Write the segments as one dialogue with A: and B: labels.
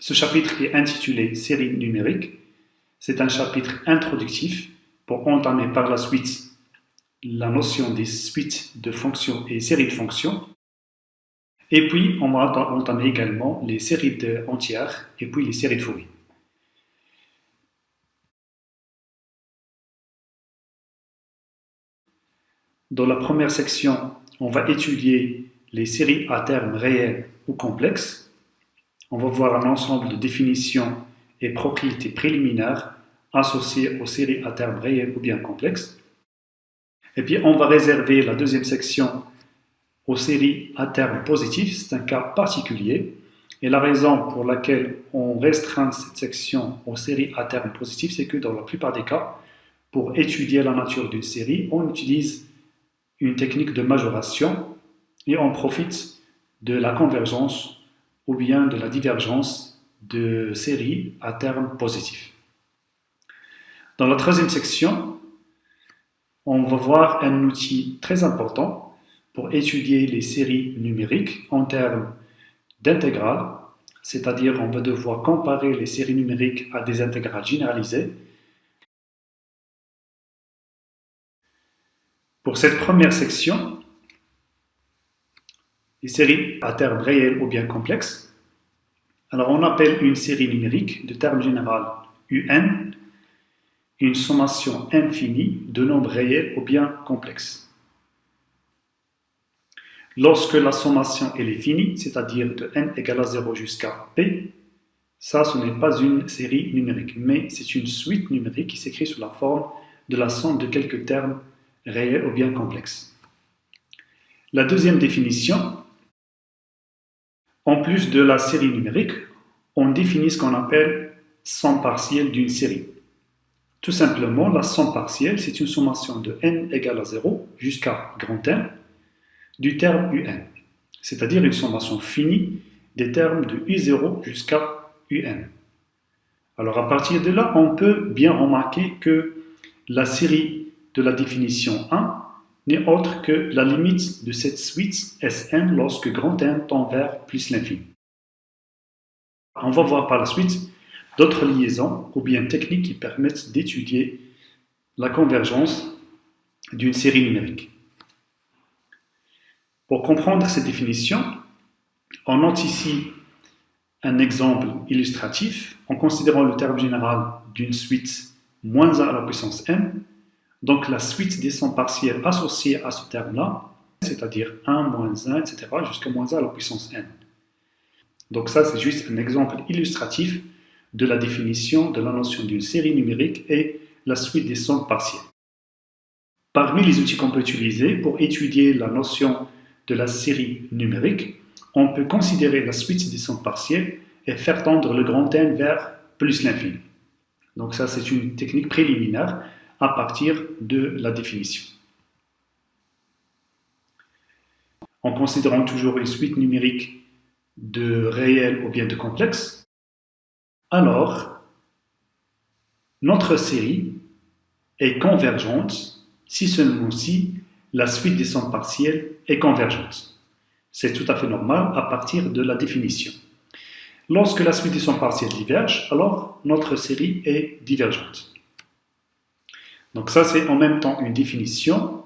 A: Ce chapitre est intitulé Série numérique. C'est un chapitre introductif pour entamer par la suite la notion des suites de fonctions et séries de fonctions. Et puis, on va entamer également les séries entières et puis les séries de Fourier. Dans la première section, on va étudier les séries à termes réels ou complexes. On va voir un ensemble de définitions et propriétés préliminaires associées aux séries à termes réels ou bien complexes. Et puis, on va réserver la deuxième section aux séries à termes positifs. C'est un cas particulier. Et la raison pour laquelle on restreint cette section aux séries à termes positifs, c'est que dans la plupart des cas, pour étudier la nature d'une série, on utilise une technique de majoration et on profite de la convergence ou bien de la divergence de séries à termes positifs. Dans la troisième section, on va voir un outil très important pour étudier les séries numériques en termes d'intégrales, c'est-à-dire on va devoir comparer les séries numériques à des intégrales généralisées. Pour cette première section, les séries à termes réels ou bien complexes, alors on appelle une série numérique de terme général UN une sommation infinie de nombres réels ou bien complexes. Lorsque la sommation elle est finie, c'est-à-dire de n égale à 0 jusqu'à p, ça ce n'est pas une série numérique, mais c'est une suite numérique qui s'écrit sous la forme de la somme de quelques termes réels ou bien complexes. La deuxième définition, en plus de la série numérique, on définit ce qu'on appelle somme partielle d'une série. Tout simplement, la somme partielle, c'est une sommation de n égale à 0 jusqu'à grand N du terme un, c'est-à-dire une sommation finie des termes de u0 jusqu'à un. Alors à partir de là, on peut bien remarquer que la série de la définition 1 n'est autre que la limite de cette suite Sn lorsque grand N tend vers plus l'infini. On va voir par la suite d'autres liaisons ou bien techniques qui permettent d'étudier la convergence d'une série numérique. Pour comprendre cette définition, on note ici un exemple illustratif en considérant le terme général d'une suite moins 1 à la puissance n, donc la suite des sommes partielles associées à ce terme-là, c'est-à-dire 1, moins 1, etc., jusqu'à moins 1 à la puissance n. Donc ça, c'est juste un exemple illustratif de la définition de la notion d'une série numérique et la suite des sommes partielles. Parmi les outils qu'on peut utiliser pour étudier la notion de la série numérique, on peut considérer la suite des sommes partielles et faire tendre le grand N vers plus l'infini. Donc ça, c'est une technique préliminaire à partir de la définition. En considérant toujours une suite numérique de réel ou bien de complexe, alors notre série est convergente si seulement si la suite des sommes partielles est convergente. C'est tout à fait normal à partir de la définition. Lorsque la suite des sommes partielles diverge, alors notre série est divergente. Donc ça, c'est en même temps une définition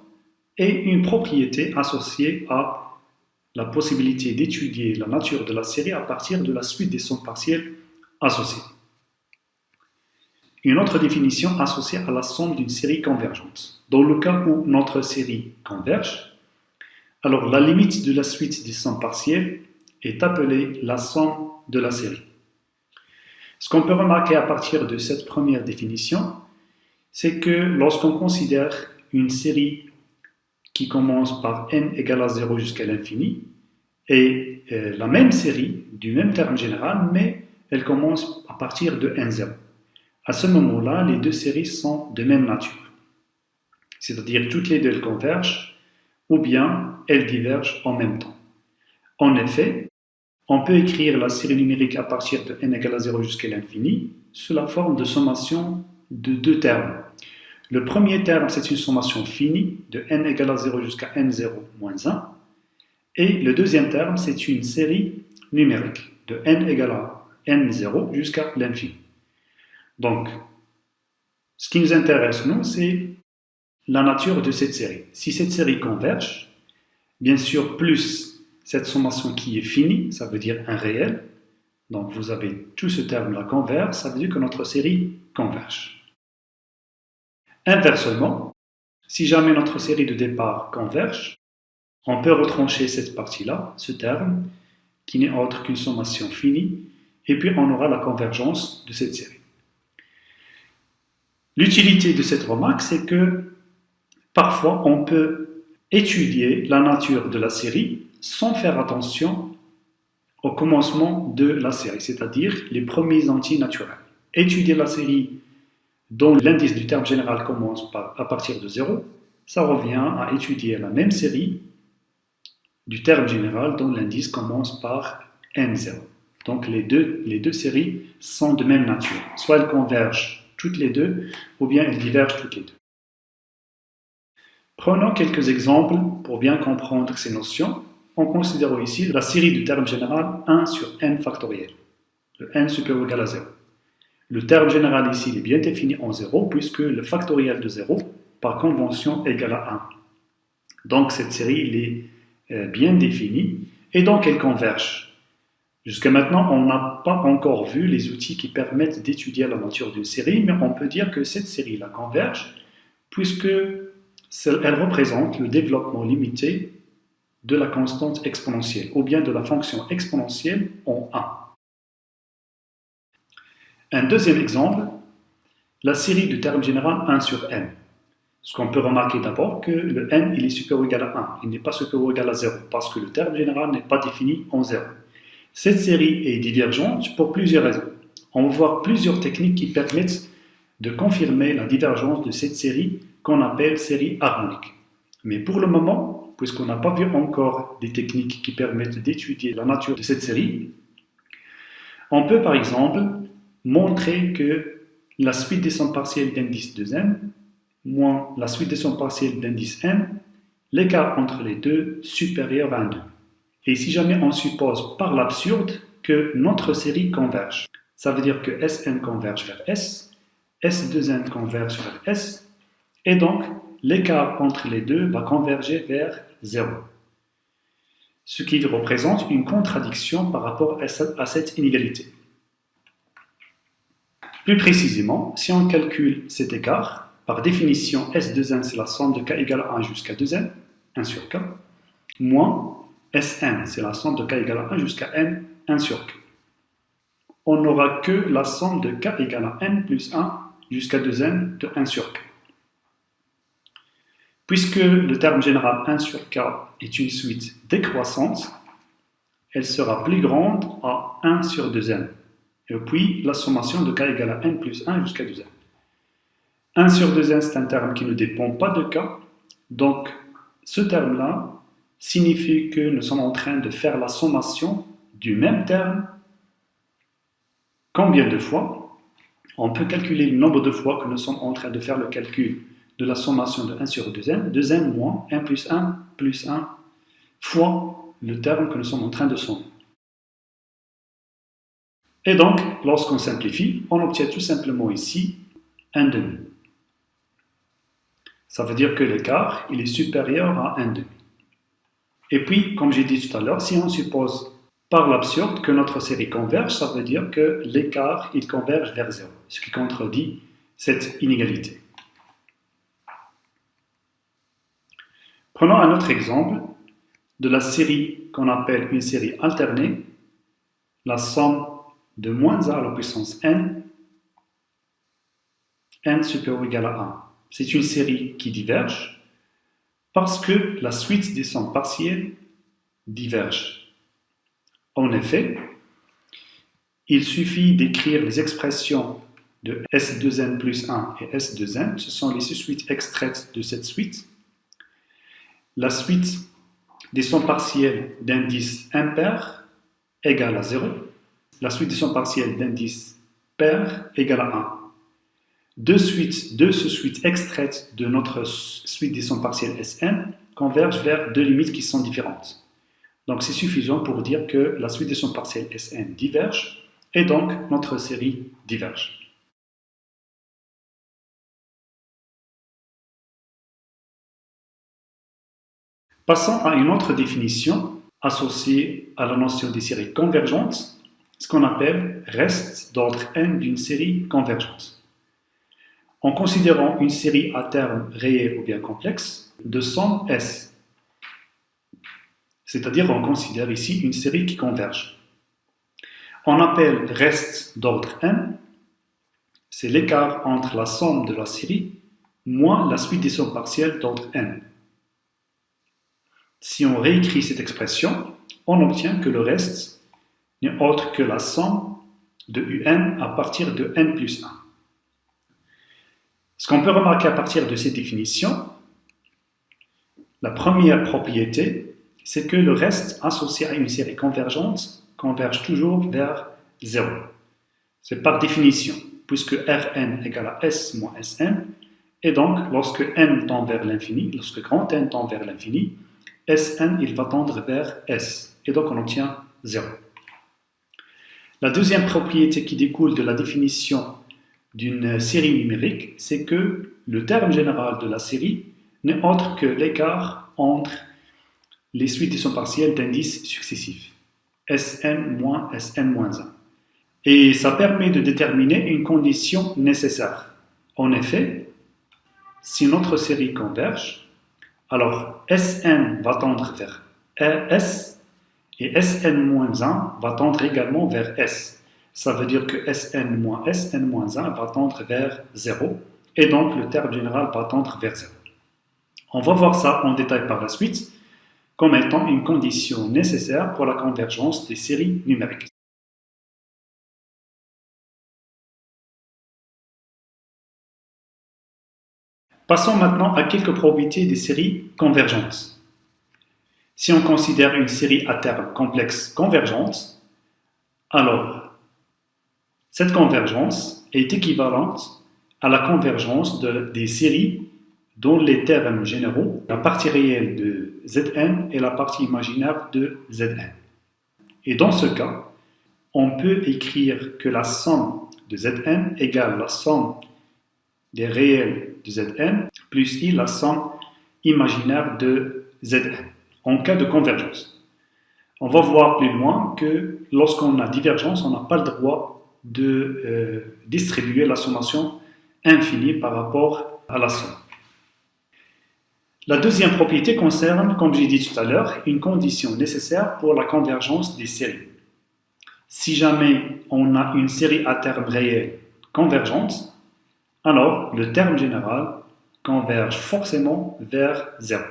A: et une propriété associée à la possibilité d'étudier la nature de la série à partir de la suite des sommes partielles associées. Une autre définition associée à la somme d'une série convergente. Dans le cas où notre série converge, alors la limite de la suite des sommes partielles est appelée la somme de la série. Ce qu'on peut remarquer à partir de cette première définition, c'est que lorsqu'on considère une série qui commence par n égale à 0 jusqu'à l'infini, et la même série du même terme général, mais elle commence à partir de n0. À ce moment-là, les deux séries sont de même nature. C'est-à-dire toutes les deux elles convergent, ou bien elles divergent en même temps. En effet, on peut écrire la série numérique à partir de n égale à 0 jusqu'à l'infini sous la forme de sommation de deux termes. Le premier terme, c'est une sommation finie de n égale à 0 jusqu'à n0 moins 1. Et le deuxième terme, c'est une série numérique de n égale à n0 jusqu'à l'infini. Donc, ce qui nous intéresse, nous, c'est la nature de cette série. Si cette série converge, bien sûr, plus cette sommation qui est finie, ça veut dire un réel. Donc, vous avez tout ce terme-là converge, ça veut dire que notre série converge. Inversement, si jamais notre série de départ converge, on peut retrancher cette partie-là, ce terme, qui n'est autre qu'une sommation finie, et puis on aura la convergence de cette série. L'utilité de cette remarque, c'est que parfois on peut étudier la nature de la série sans faire attention au commencement de la série, c'est-à-dire les premiers entiers naturels. Étudier la série dont l'indice du terme général commence à partir de 0, ça revient à étudier la même série du terme général dont l'indice commence par n0. Donc les deux séries sont de même nature. Soit elles convergent toutes les deux, ou bien elles divergent toutes les deux. Prenons quelques exemples pour bien comprendre ces notions, en considérant ici la série du terme général 1 sur n factoriel, le n supérieur ou égal à 0. Le terme général ici est bien défini en 0, puisque le factoriel de 0, par convention, est égal à 1. Donc cette série est bien définie, et donc elle converge. Jusqu'à maintenant, on n'a pas encore vu les outils qui permettent d'étudier la nature d'une série, mais on peut dire que cette série-là converge, puisque elle représente le développement limité de la constante exponentielle, ou bien de la fonction exponentielle en 1. Un deuxième exemple, la série du terme général 1 sur n. Ce qu'on peut remarquer d'abord, que le n il est supérieur ou égal à 1, il n'est pas supérieur ou égal à 0, parce que le terme général n'est pas défini en 0. Cette série est divergente pour plusieurs raisons. On va voir plusieurs techniques qui permettent de confirmer la divergence de cette série qu'on appelle série harmonique. Mais pour le moment, puisqu'on n'a pas vu encore des techniques qui permettent d'étudier la nature de cette série, on peut par exemple montrer que la suite des sommes partielles d'indice 2n moins la suite des sommes partielles d'indice n, l'écart entre les deux supérieur à 1,5. Et si jamais on suppose par l'absurde que notre série converge, ça veut dire que Sn converge vers S, S2n converge vers S, et donc l'écart entre les deux va converger vers 0. Ce qui représente une contradiction par rapport à cette inégalité. Plus précisément, si on calcule cet écart, par définition S2n c'est la somme de k égale à 1 jusqu'à 2n, 1 sur k, moins Sn, c'est la somme de k égale à 1 jusqu'à n, 1 sur k. On n'aura que la somme de k égale à n plus 1 jusqu'à 2n de 1 sur k. Puisque le terme général 1 sur k est une suite décroissante, elle sera plus grande à 1 sur 2n. Et puis la sommation de k égale à n plus 1 jusqu'à 2n. 1 sur 2n, c'est un terme qui ne dépend pas de k, donc ce terme-là signifie que nous sommes en train de faire la sommation du même terme. Combien de fois? On peut calculer le nombre de fois que nous sommes en train de faire le calcul de la sommation de 1 sur 2n, 2n moins 1 plus 1 fois le terme que nous sommes en train de sommer. Et donc, lorsqu'on simplifie, on obtient tout simplement ici 1,5. Ça veut dire que l'écart il est supérieur à 1,5. Et puis, comme j'ai dit tout à l'heure, si on suppose par l'absurde que notre série converge, ça veut dire que l'écart il converge vers 0, ce qui contredit cette inégalité. Prenons un autre exemple de la série qu'on appelle une série alternée, la somme de moins a à la puissance n, n supérieur ou égal à 1. C'est une série qui diverge parce que la suite des sommes partielles diverge. En effet, il suffit d'écrire les expressions de S2n plus 1 et S2n, ce sont les suites extraites de cette suite. La suite des sommes partielles d'indice impair égale à 0. La suite des sommes partielles d'indice pair égale à 1. Deux suites extraites de notre suite des sommes partielles Sn convergent vers deux limites qui sont différentes. Donc c'est suffisant pour dire que la suite des sommes partielles Sn diverge et donc notre série diverge. Passons à une autre définition associée à la notion des séries convergentes, ce qu'on appelle reste d'ordre n d'une série convergente. En considérant une série à terme réel ou bien complexe de somme S, c'est-à-dire on considère ici une série qui converge. On appelle reste d'ordre n, c'est l'écart entre la somme de la série moins la suite des sommes partielles d'ordre n. Si on réécrit cette expression, on obtient que le reste n'est autre que la somme de un à partir de n plus 1. Ce qu'on peut remarquer à partir de cette définition, la première propriété, c'est que le reste associé à une série convergente converge toujours vers 0. C'est par définition, puisque Rn égale à S moins Sn, et donc lorsque n tend vers l'infini, lorsque grand n tend vers l'infini, Sn il va tendre vers S, et donc on obtient 0. La deuxième propriété qui découle de la définition d'une série numérique, c'est que le terme général de la série n'est autre que l'écart entre les suites des sommes partielles d'indices successifs, Sn moins Sn moins 1. Et ça permet de déterminer une condition nécessaire. En effet, si notre série converge, alors Sn va tendre vers S, et Sn-1 va tendre également vers S. Ça veut dire que Sn-1 va tendre vers 0, et donc le terme général va tendre vers 0. On va voir ça en détail par la suite, comme étant une condition nécessaire pour la convergence des séries numériques. Passons maintenant à quelques propriétés des séries convergentes. Si on considère une série à terme complexe convergente, alors cette convergence est équivalente à la convergence des séries dont les termes généraux, la partie réelle de Zn et la partie imaginaire de Zn. Et dans ce cas, on peut écrire que la somme de Zn égale la somme des réels de Zn plus I la somme imaginaire de Zn, en cas de convergence. On va voir plus loin que lorsqu'on a divergence, on n'a pas le droit de distribuer la sommation infinie par rapport à la somme. La deuxième propriété concerne, comme j'ai dit tout à l'heure, une condition nécessaire pour la convergence des séries. Si jamais on a une série à terme réel convergente, alors le terme général converge forcément vers 0.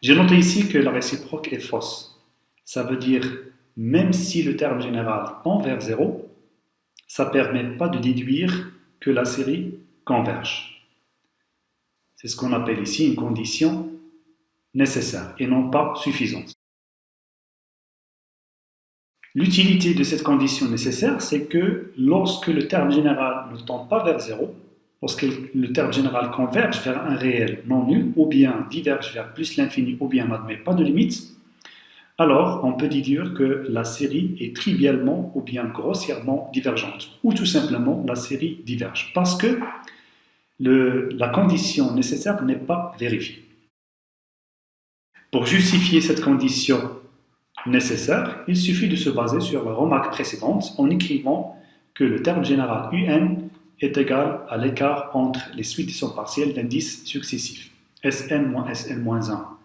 A: J'ai noté ici que la réciproque est fausse. Ça veut dire, même si le terme général tend vers 0, ça ne permet pas de déduire que la série converge. C'est ce qu'on appelle ici une condition nécessaire et non pas suffisante. L'utilité de cette condition nécessaire, c'est que lorsque le terme général ne tend pas vers 0, lorsque le terme général converge vers un réel non nul, ou bien diverge vers plus l'infini, ou bien n'admet pas de limite, alors on peut déduire que la série est trivialement ou bien grossièrement divergente, ou tout simplement la série diverge, parce que la condition nécessaire n'est pas vérifiée. Pour justifier cette condition nécessaire, il suffit de se baser sur la remarque précédente en écrivant que le terme général un est égal à l'écart entre les suites des sommes partielles d'indices successifs, Sn moins Sn moins 1.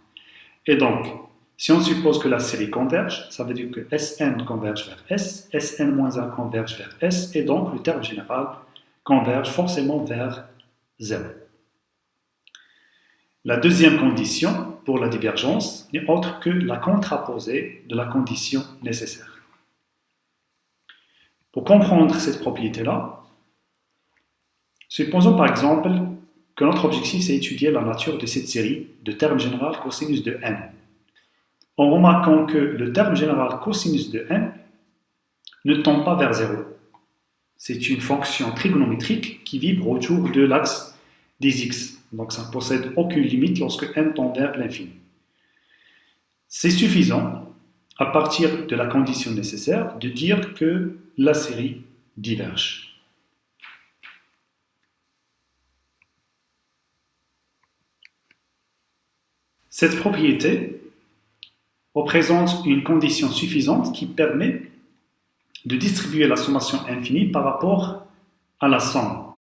A: Et donc, si on suppose que la série converge, ça veut dire que Sn converge vers S, Sn moins 1 converge vers S, et donc le terme général converge forcément vers 0. La deuxième condition pour la divergence n'est autre que la contraposée de la condition nécessaire. Pour comprendre cette propriété-là, supposons par exemple que notre objectif c'est étudier la nature de cette série de termes général cosinus de n. En remarquant que le terme général cosinus de n ne tend pas vers 0. C'est une fonction trigonométrique qui vibre autour de l'axe des x. Donc ça ne possède aucune limite lorsque n tend vers l'infini. C'est suffisant à partir de la condition nécessaire de dire que la série diverge. Cette propriété représente une condition suffisante qui permet de distribuer la sommation infinie par rapport à la somme.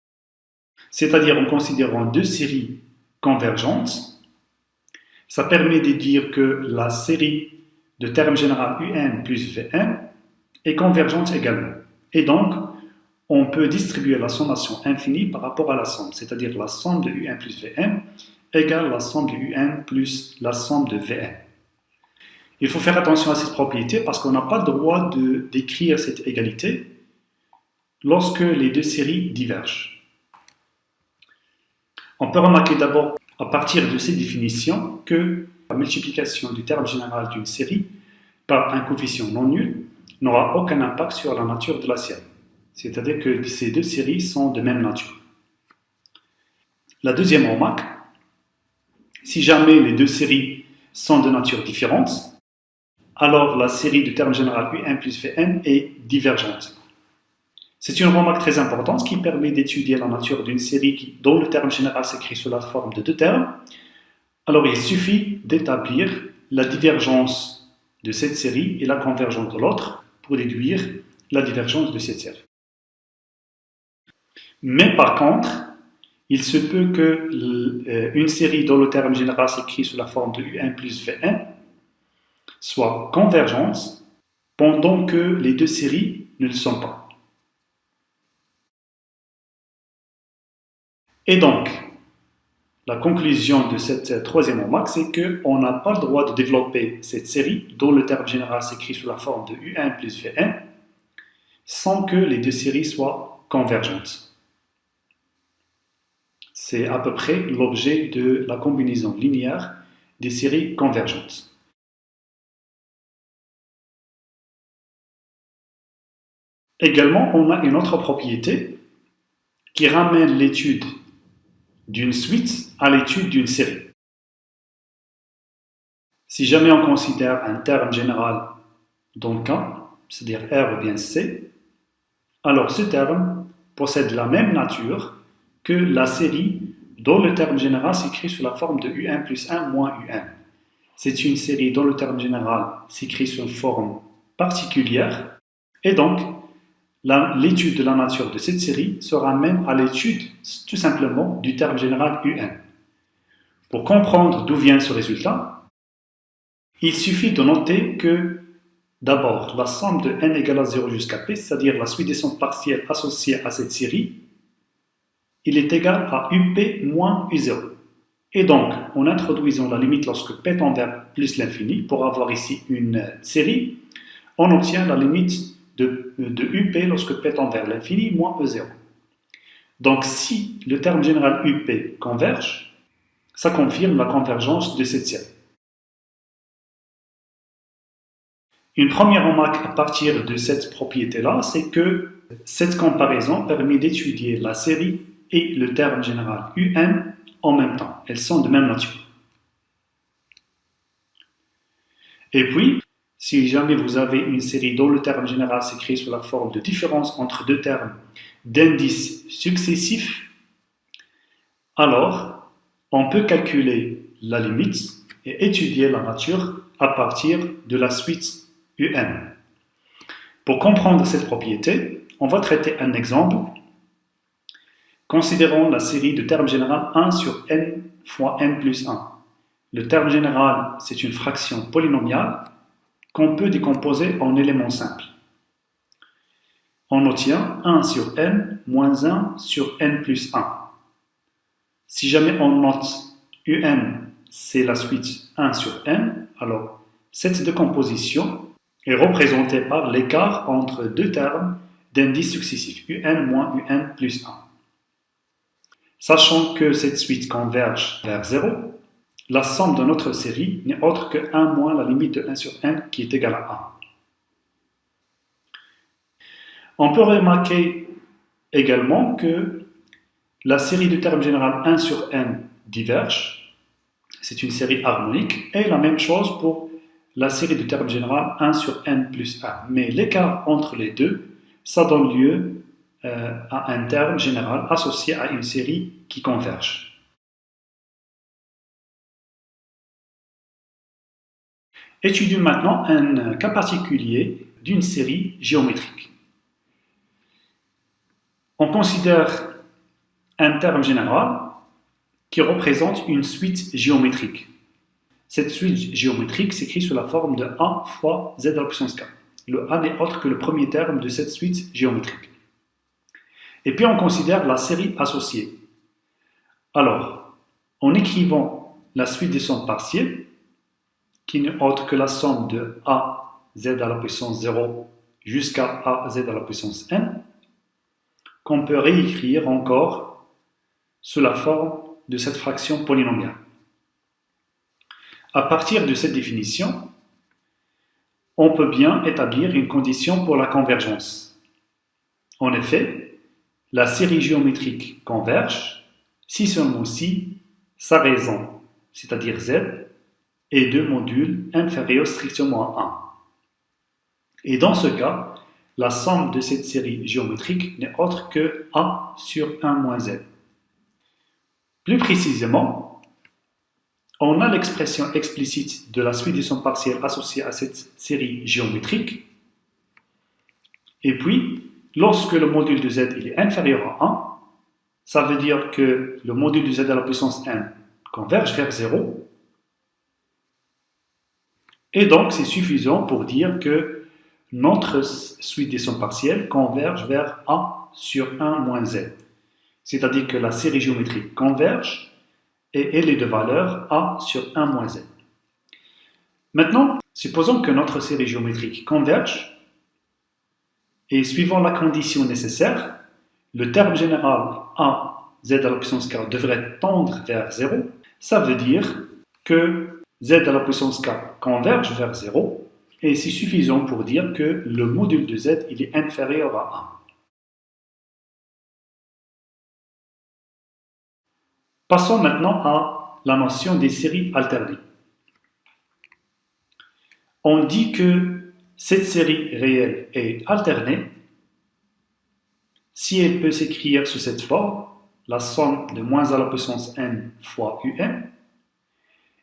A: C'est-à-dire en considérant deux séries convergentes, ça permet de dire que la série de termes général un plus Vn est convergente également. Et donc, on peut distribuer la sommation infinie par rapport à la somme, c'est-à-dire la somme de un plus Vn égale la somme de un plus la somme de Vn. Il faut faire attention à cette propriété parce qu'on n'a pas le droit d'écrire cette égalité lorsque les deux séries divergent. On peut remarquer d'abord, à partir de cette définition, que la multiplication du terme général d'une série par un coefficient non nul n'aura aucun impact sur la nature de la série. C'est-à-dire que ces deux séries sont de même nature. La deuxième remarque, si jamais les deux séries sont de nature différente, alors la série de terme général un plus Vn est divergente. C'est une remarque très importante qui permet d'étudier la nature d'une série dont le terme général s'écrit sous la forme de deux termes. Alors il suffit d'établir la divergence de cette série et la convergence de l'autre pour déduire la divergence de cette série. Mais par contre, il se peut qu'une série dont le terme général s'écrit sous la forme de un plus Vn soit convergente pendant que les deux séries ne le sont pas. Et donc, la conclusion de cette troisième remarque, c'est qu'on n'a pas le droit de développer cette série dont le terme général s'écrit sous la forme de un plus Vn sans que les deux séries soient convergentes. C'est à peu près l'objet de la combinaison linéaire des séries convergentes. Également, on a une autre propriété qui ramène l'étude d'une suite à l'étude d'une série. Si jamais on considère un terme général dans le cas, c'est-à-dire R ou bien C, alors ce terme possède la même nature que la série dont le terme général s'écrit sous la forme de un plus 1 moins un. C'est une série dont le terme général s'écrit sous une forme particulière, et donc l'étude de la nature de cette série se ramène à l'étude tout simplement du terme général un. Pour comprendre d'où vient ce résultat, il suffit de noter que d'abord la somme de n égale à 0 jusqu'à p, c'est-à-dire la suite des sommes partielles associées à cette série, il est égal à up moins u0. Et donc, en introduisant la limite lorsque p tend vers plus l'infini, pour avoir ici une série, on obtient la limite de up lorsque p tend vers l'infini moins e0. Donc si le terme général up converge, ça confirme la convergence de cette série. Une première remarque à partir de cette propriété-là, c'est que cette comparaison permet d'étudier la série et le terme général un en même temps. Elles sont de même nature. Et puis, si jamais vous avez une série dont le terme général s'écrit sous la forme de différence entre deux termes d'indices successifs, alors on peut calculer la limite et étudier la nature à partir de la suite un. Pour comprendre cette propriété, on va traiter un exemple. Considérons la série de termes général 1 sur n fois n plus 1. Le terme général, c'est une fraction polynomiale qu'on peut décomposer en éléments simples. On obtient 1 sur n moins 1 sur n plus 1. Si jamais on note un, c'est la suite 1 sur n, alors cette décomposition est représentée par l'écart entre deux termes d'indices successifs, un moins un plus 1. Sachant que cette suite converge vers 0, la somme de notre série n'est autre que 1 moins la limite de 1 sur n qui est égale à 1. On peut remarquer également que la série de termes général 1 sur n diverge. C'est une série harmonique. Et la même chose pour la série de termes généraux 1 sur n plus 1. Mais l'écart entre les deux, ça donne lieu à un terme général associé à une série qui converge. Étudions maintenant un cas particulier d'une série géométrique. On considère un terme général qui représente une suite géométrique. Cette suite géométrique s'écrit sous la forme de A fois z à la puissance k. Le A n'est autre que le premier terme de cette suite géométrique. Et puis on considère la série associée. Alors, en écrivant la suite des sommes partielles, qui n'est autre que la somme de A z à la puissance 0 jusqu'à A z à la puissance n, qu'on peut réécrire encore sous la forme de cette fraction polynomiale. À partir de cette définition, on peut bien établir une condition pour la convergence. En effet, la série géométrique converge si seulement si sa raison, c'est-à-dire z, est de module inférieur strictement à 1. Et dans ce cas, la somme de cette série géométrique n'est autre que A sur 1 moins z. Plus précisément, on a l'expression explicite de la suite des sommes partielles associée à cette série géométrique. Et puis, lorsque le module de z est inférieur à 1, ça veut dire que le module de z à la puissance n converge vers 0. Et donc, c'est suffisant pour dire que notre suite des sommes partielles converge vers A sur 1 moins z. C'est-à-dire que la série géométrique converge et elle est de valeur A sur 1 moins z. Maintenant, supposons que notre série géométrique converge et suivant la condition nécessaire, le terme général A z à la puissance k devrait tendre vers 0. Ça veut dire que z à la puissance k converge vers 0 et c'est suffisant pour dire que le module de z il est inférieur à 1. Passons maintenant à la notion des séries alternées. On dit que cette série réelle est alternée si elle peut s'écrire sous cette forme, la somme de moins à la puissance n fois un,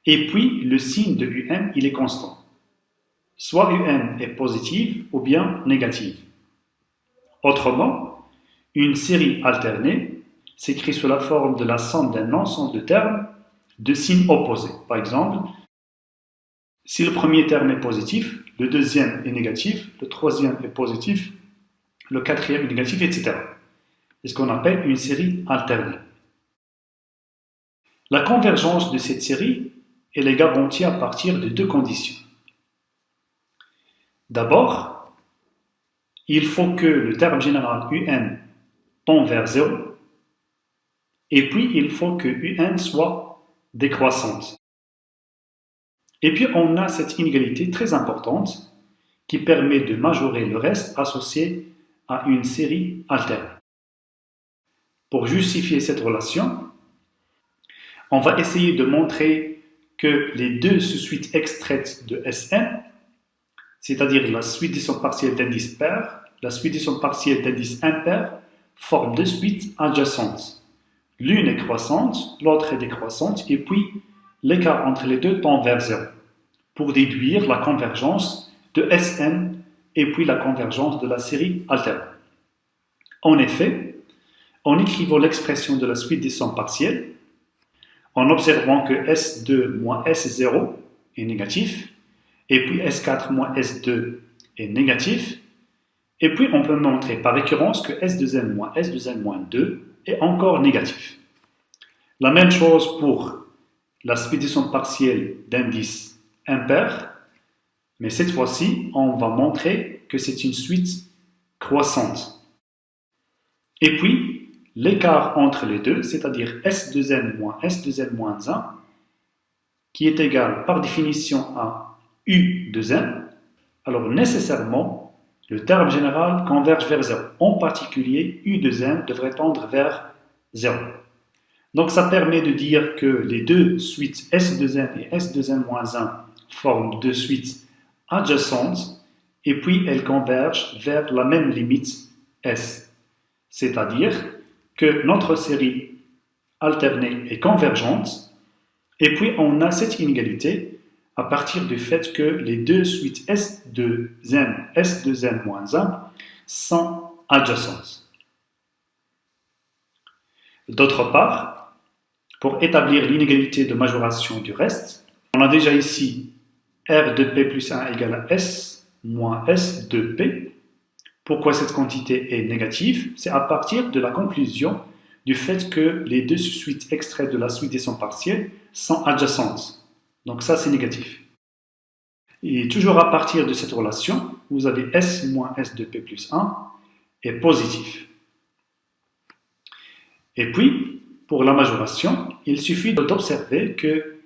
A: et puis le signe de un il est constant. Soit un est positive ou bien négative. Autrement, une série alternée s'écrit sous la forme de la somme d'un ensemble de termes de signes opposés. Par exemple, si le premier terme est positif, le deuxième est négatif, le troisième est positif, le quatrième est négatif, etc. C'est ce qu'on appelle une série alternée. La convergence de cette série elle est garantie à partir de deux conditions. D'abord, il faut que le terme général un tend vers 0, et puis il faut que un soit décroissante. Et puis on a cette inégalité très importante qui permet de majorer le reste associé à une série alterne. Pour justifier cette relation, on va essayer de montrer que les deux sous-suites extraites de Sn, c'est-à-dire la suite des sommes partielles d'indices pairs, la suite des sommes partielles d'indices impairs, forment deux suites adjacentes. L'une est croissante, l'autre est décroissante, et puis l'écart entre les deux tend vers 0, pour déduire la convergence de Sn et puis la convergence de la série alterne. En effet, en écrivant l'expression de la suite des sommes partielles, en observant que S2 moins S0 est négatif, et puis S4 moins S2 est négatif, et puis on peut montrer par récurrence que S2n moins S2n moins 2 est encore négatif. La même chose pour la suite des sommes partielles d'indices impairs, mais cette fois-ci, on va montrer que c'est une suite croissante. Et puis, l'écart entre les deux, c'est-à-dire S2n moins S2n moins 1, qui est égal par définition à U2n, alors nécessairement, le terme général converge vers 0. En particulier, U2n devrait tendre vers 0. Donc ça permet de dire que les deux suites S2n et S2n moins 1 forment deux suites adjacentes et puis elles convergent vers la même limite S. C'est-à-dire que notre série alternée est convergente et puis on a cette inégalité à partir du fait que les deux suites S de n, S de n moins 1 sont adjacentes. D'autre part, pour établir l'inégalité de majoration du reste, on a déjà ici R de P plus 1 égale à S moins S de P. Pourquoi cette quantité est négative? C'est à partir de la conclusion du fait que les deux suites extraites de la suite des sons partiels sont adjacentes. Donc ça, c'est négatif. Et toujours à partir de cette relation, vous avez S moins S de P plus 1 est positif. Et puis, pour la majoration, il suffit d'observer que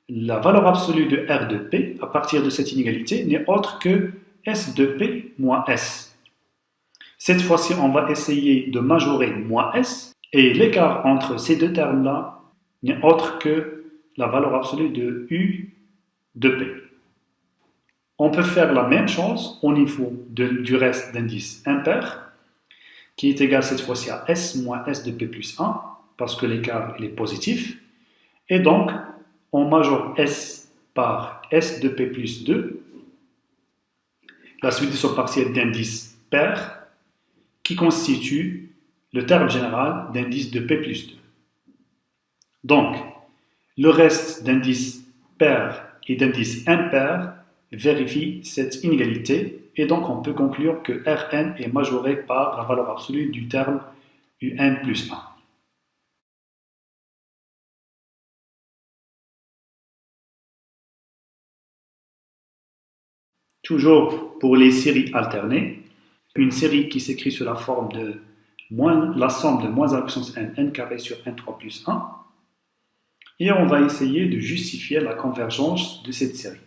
A: la valeur absolue de R de P, à partir de cette inégalité, n'est autre que S de P moins S. Cette fois-ci, on va essayer de majorer moins S, et l'écart entre ces deux termes-là n'est autre que la valeur absolue de U de P. On peut faire la même chose au niveau du reste d'indice impair, qui est égal cette fois-ci à S moins S de P plus 1, parce que l'écart est positif, et donc on majore S par S de P plus 2, la suite de son partiel d'indice pair, qui constitue le terme général d'indice de P plus 2. Donc, le reste d'indice pair et d'indice impair vérifie cette inégalité, et donc on peut conclure que Rn est majoré par la valeur absolue du terme Un plus 1. Toujours pour les séries alternées, une série qui s'écrit sous la forme de la somme de moins 1 puissance n, n carré sur n3 plus 1, et on va essayer de justifier la convergence de cette série.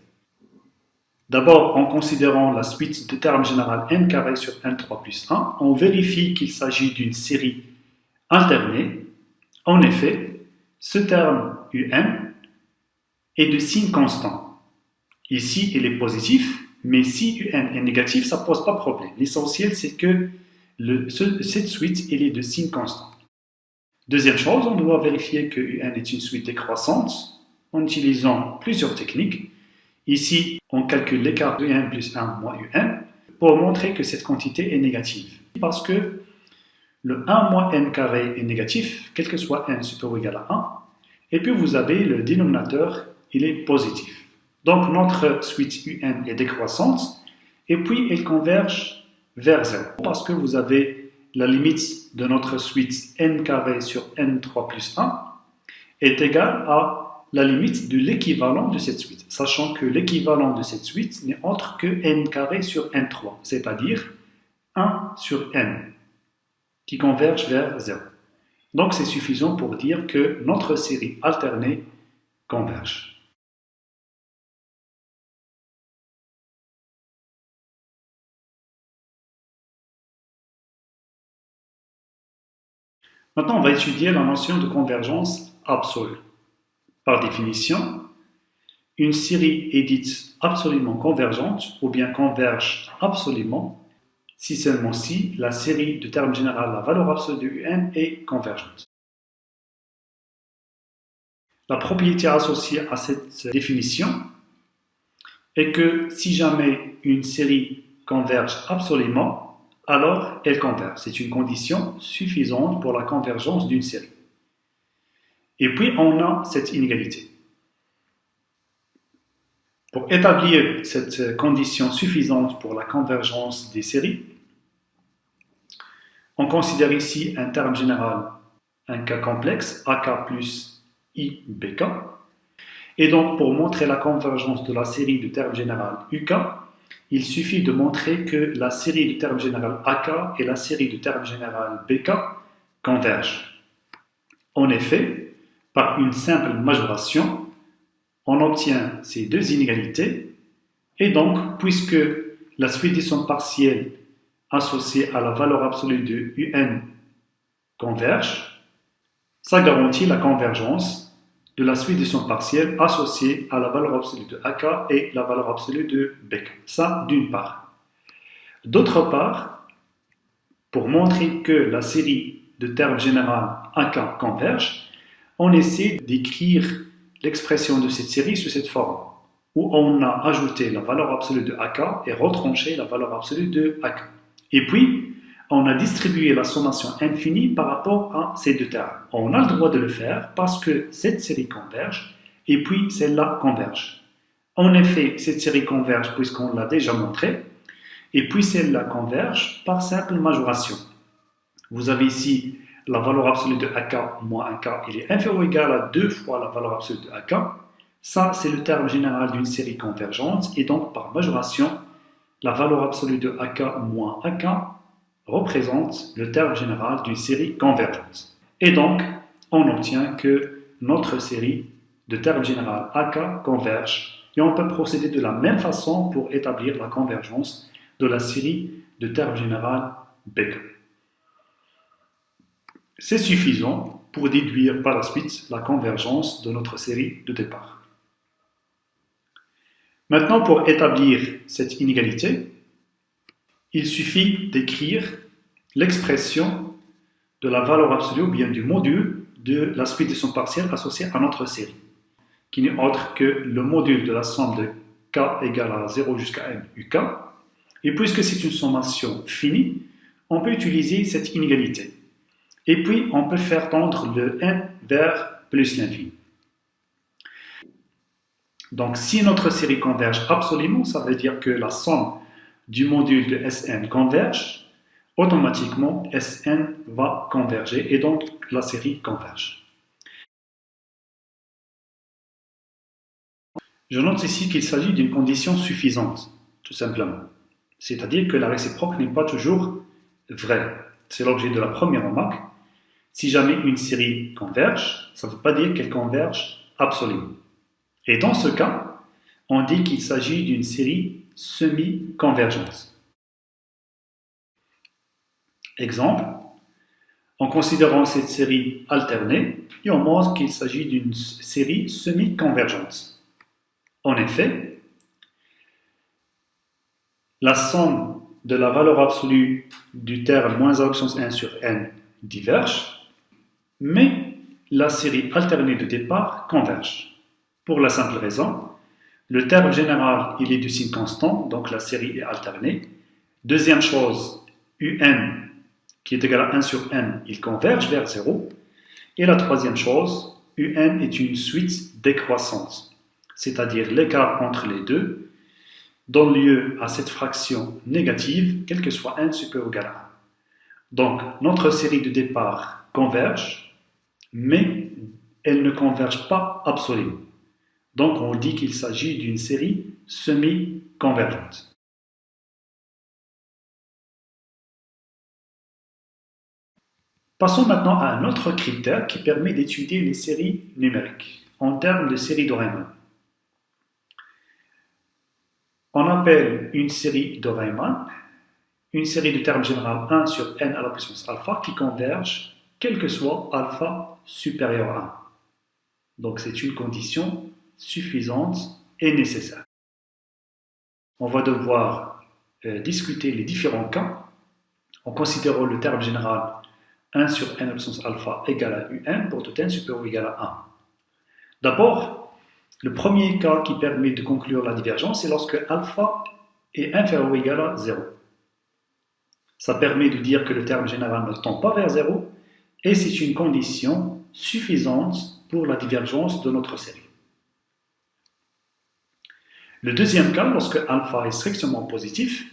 A: D'abord, en considérant la suite de termes général n carré sur n3 plus 1, on vérifie qu'il s'agit d'une série alternée. En effet, ce terme un est de signe constant. Ici, il est positif, mais si un est négatif, ça ne pose pas de problème. L'essentiel, c'est que cette suite elle est de signe constant. Deuxième chose, on doit vérifier que un est une suite décroissante en utilisant plusieurs techniques. Ici, on calcule l'écart de un plus 1 moins un pour montrer que cette quantité est négative. Parce que le 1 moins n carré est négatif, quel que soit n supérieur ou égal à 1. Et puis vous avez le dénominateur, il est positif. Donc notre suite un est décroissante et puis elle converge vers 0. Parce que vous avez la limite de notre suite n carré sur n3 plus 1 est égale à la limite de l'équivalent de cette suite, sachant que l'équivalent de cette suite n'est autre que n carré sur n3, c'est-à-dire 1 sur n, qui converge vers 0. Donc c'est suffisant pour dire que notre série alternée converge. Maintenant, on va étudier la notion de convergence absolue. Par définition, une série est dite absolument convergente ou bien converge absolument si seulement si la série de termes général, la valeur absolue de un est convergente. La propriété associée à cette définition est que si jamais une série converge absolument, alors elle converge. C'est une condition suffisante pour la convergence d'une série. Et puis, on a cette inégalité. Pour établir cette condition suffisante pour la convergence des séries, on considère ici un terme général, un cas complexe, AK plus IBK. Et donc, pour montrer la convergence de la série du terme général UK, il suffit de montrer que la série du terme général AK et la série du terme général BK convergent. En effet, par une simple majoration, on obtient ces deux inégalités, et donc, puisque la suite des sons partiels associée à la valeur absolue de un converge, ça garantit la convergence de la suite de son partiel associée à la valeur absolue de AK et la valeur absolue de BK. Ça, d'une part. D'autre part, pour montrer que la série de termes généraux AK converge, on essaie d'écrire l'expression de cette série sous cette forme, où on a ajouté la valeur absolue de AK et retranché la valeur absolue de AK. Et puis, on a distribué la sommation infinie par rapport à ces deux termes. On a le droit de le faire parce que cette série converge et puis celle-là converge. En effet, cette série converge puisqu'on l'a déjà montré et puis celle-là converge par simple majoration. Vous avez ici la valeur absolue de AK moins AK, il est inférieur ou égal à 2 fois la valeur absolue de AK. Ça, c'est le terme général d'une série convergente et donc par majoration, la valeur absolue de AK moins AK représente le terme général d'une série convergente. Et donc, on obtient que notre série de termes général AK converge et on peut procéder de la même façon pour établir la convergence de la série de termes général BK. C'est suffisant pour déduire par la suite la convergence de notre série de départ. Maintenant, pour établir cette inégalité, il suffit d'écrire l'expression de la valeur absolue ou bien du module de la suite de son partiel associé à notre série, qui n'est autre que le module de la somme de k égale à 0 jusqu'à n uk. Et puisque c'est une sommation finie, on peut utiliser cette inégalité. Et puis, on peut faire tendre le n vers plus l'infini. Donc, si notre série converge absolument, ça veut dire que la somme du module de Sn converge, automatiquement Sn va converger et donc la série converge. Je note ici qu'il s'agit d'une condition suffisante, tout simplement. C'est-à-dire que la réciproque n'est pas toujours vraie. C'est l'objet de la première remarque. Si jamais une série converge, ça ne veut pas dire qu'elle converge absolument. Et dans ce cas, on dit qu'il s'agit d'une série semi-convergente. Exemple, en considérant cette série alternée, et on montre qu'il s'agit d'une série semi-convergente. En effet, la somme de la valeur absolue du terme moins a puissance 1 sur n diverge, mais la série alternée de départ converge. Pour la simple raison, le terme général, il est du signe constant, donc la série est alternée. Deuxième chose, un qui est égal à 1 sur n, il converge vers 0. Et la troisième chose, un est une suite décroissante, c'est-à-dire l'écart entre les deux donne lieu à cette fraction négative, quel que soit n supérieur ou égal à 1. Donc, notre série de départ converge, mais elle ne converge pas absolument. Donc, on dit qu'il s'agit d'une série semi-convergente. Passons maintenant à un autre critère qui permet d'étudier les séries numériques en termes de série de Riemann. On appelle une série de Riemann une série de termes général 1 sur n à la puissance alpha qui converge quel que soit alpha supérieur à 1. Donc c'est une condition suffisante et nécessaire. On va devoir discuter les différents cas en considérant le terme général 1 sur n à la puissance alpha égale à un pour tout n supérieur ou égal à 1. D'abord, le premier cas qui permet de conclure la divergence, c'est lorsque alpha est inférieur ou égal à 0. Ça permet de dire que le terme général ne tend pas vers 0 et c'est une condition suffisante pour la divergence de notre série. Le deuxième cas, lorsque alpha est strictement positif,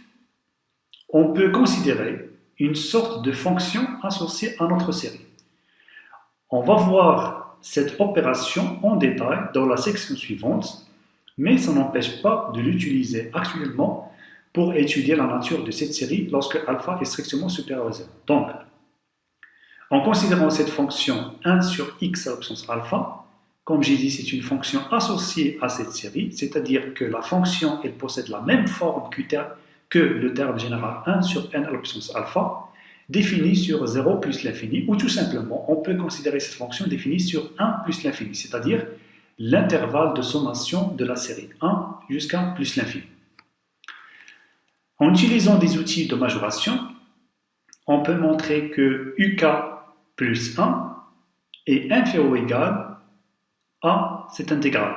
A: on peut considérer une sorte de fonction associée à notre série. On va voir cette opération en détail dans la section suivante, mais ça n'empêche pas de l'utiliser actuellement pour étudier la nature de cette série lorsque alpha est strictement supérieur à 0. Donc, en considérant cette fonction 1 sur x à la puissance alpha, comme j'ai dit, c'est une fonction associée à cette série, c'est-à-dire que la fonction elle possède la même forme que le terme général 1 sur n à la puissance alpha. définie sur 0 plus l'infini, ou tout simplement, on peut considérer cette fonction définie sur 1 plus l'infini, c'est-à-dire l'intervalle de sommation de la série 1 jusqu'à plus l'infini. En utilisant des outils de majoration, on peut montrer que UK plus 1 est inférieur ou égal à cette intégrale,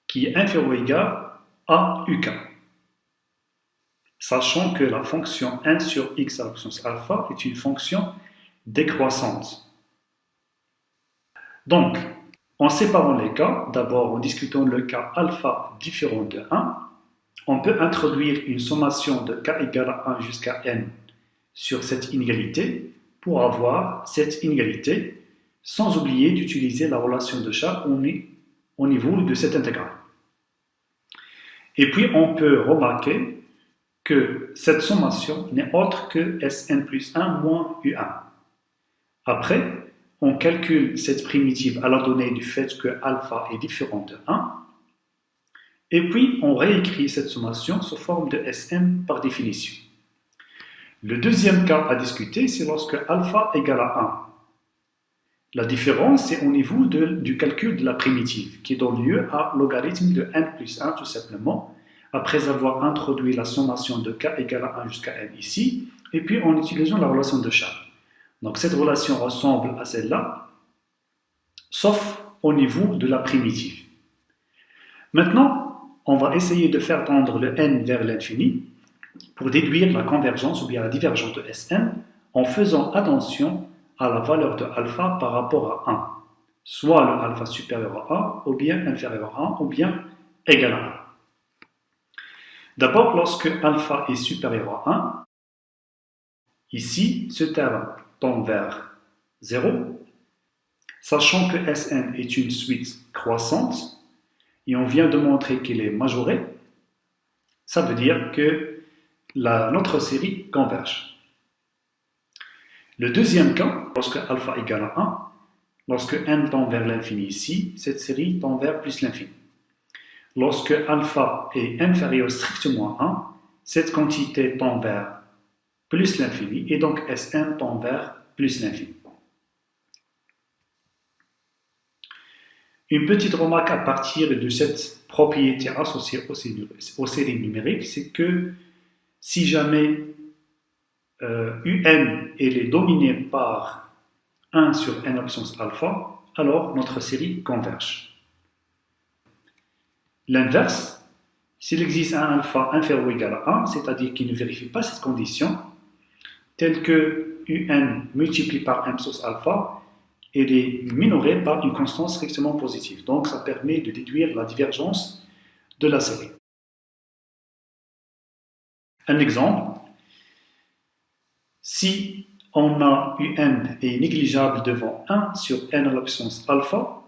A: qui est inférieur ou égal à UK. Sachant que la fonction 1 sur x à la puissance alpha est une fonction décroissante. Donc, en séparant les cas, d'abord en discutant le cas alpha différent de 1, on peut introduire une sommation de k égale à 1 jusqu'à n sur cette inégalité pour avoir cette inégalité, sans oublier d'utiliser la relation de Charles au niveau de cette intégrale. Et puis, on peut remarquer que cette sommation n'est autre que Sn plus 1 moins U1. Après, on calcule cette primitive à la donnée du fait que alpha est différent de 1, et puis on réécrit cette sommation sous forme de Sn par définition. Le deuxième cas à discuter, c'est lorsque alpha égale à 1. La différence est au niveau du calcul de la primitive, qui donne lieu à logarithme de n plus 1 tout simplement, après avoir introduit la sommation de k égale à 1 jusqu'à n ici, et puis en utilisant la relation de Charles. Donc cette relation ressemble à celle-là, sauf au niveau de la primitive. Maintenant, on va essayer de faire tendre le n vers l'infini pour déduire la convergence ou bien la divergence de Sn en faisant attention à la valeur de alpha par rapport à 1, soit le alpha supérieur à 1, ou bien inférieur à 1, ou bien égal à 1. D'abord, lorsque alpha est supérieur à 1, ici, ce terme tend vers 0, sachant que Sn est une suite croissante, et on vient de montrer qu'elle est majorée, ça veut dire que notre série converge. Le deuxième cas, lorsque alpha égale à 1, lorsque n tend vers l'infini ici, cette série tend vers plus l'infini. Lorsque alpha est inférieur strictement à 1, cette quantité tend vers plus l'infini, et donc Sn tend vers plus l'infini. Une petite remarque à partir de cette propriété associée aux séries numériques, c'est que si jamais un est dominé par 1 sur n puissance alpha, alors notre série converge. L'inverse, s'il existe un alpha inférieur ou égal à 1, c'est-à-dire qu'il ne vérifie pas cette condition, telle que un multiplié par n puissance alpha, elle est minorée par une constante strictement positive. Donc ça permet de déduire la divergence de la série. Un exemple, si on a un est négligeable devant 1 sur n à la puissance alpha,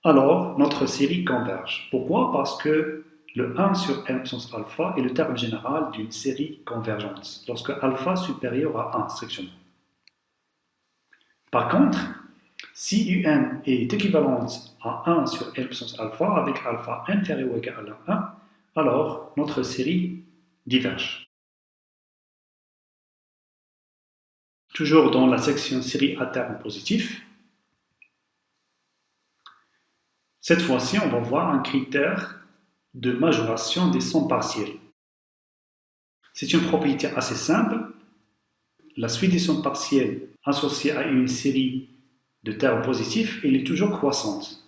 A: alors notre série converge. Pourquoi? Parce que le 1 sur n puissance alpha est le terme général d'une série convergente, lorsque alpha supérieur à 1 strictement. Par contre, si un est équivalente à 1 sur n puissance alpha avec alpha inférieur ou égal à 1, alors notre série diverge. Toujours dans la section série à terme positif, cette fois-ci, on va voir un critère de majoration des sommes partielles. C'est une propriété assez simple. La suite des sommes partielles associée à une série de termes positifs, elle est toujours croissante.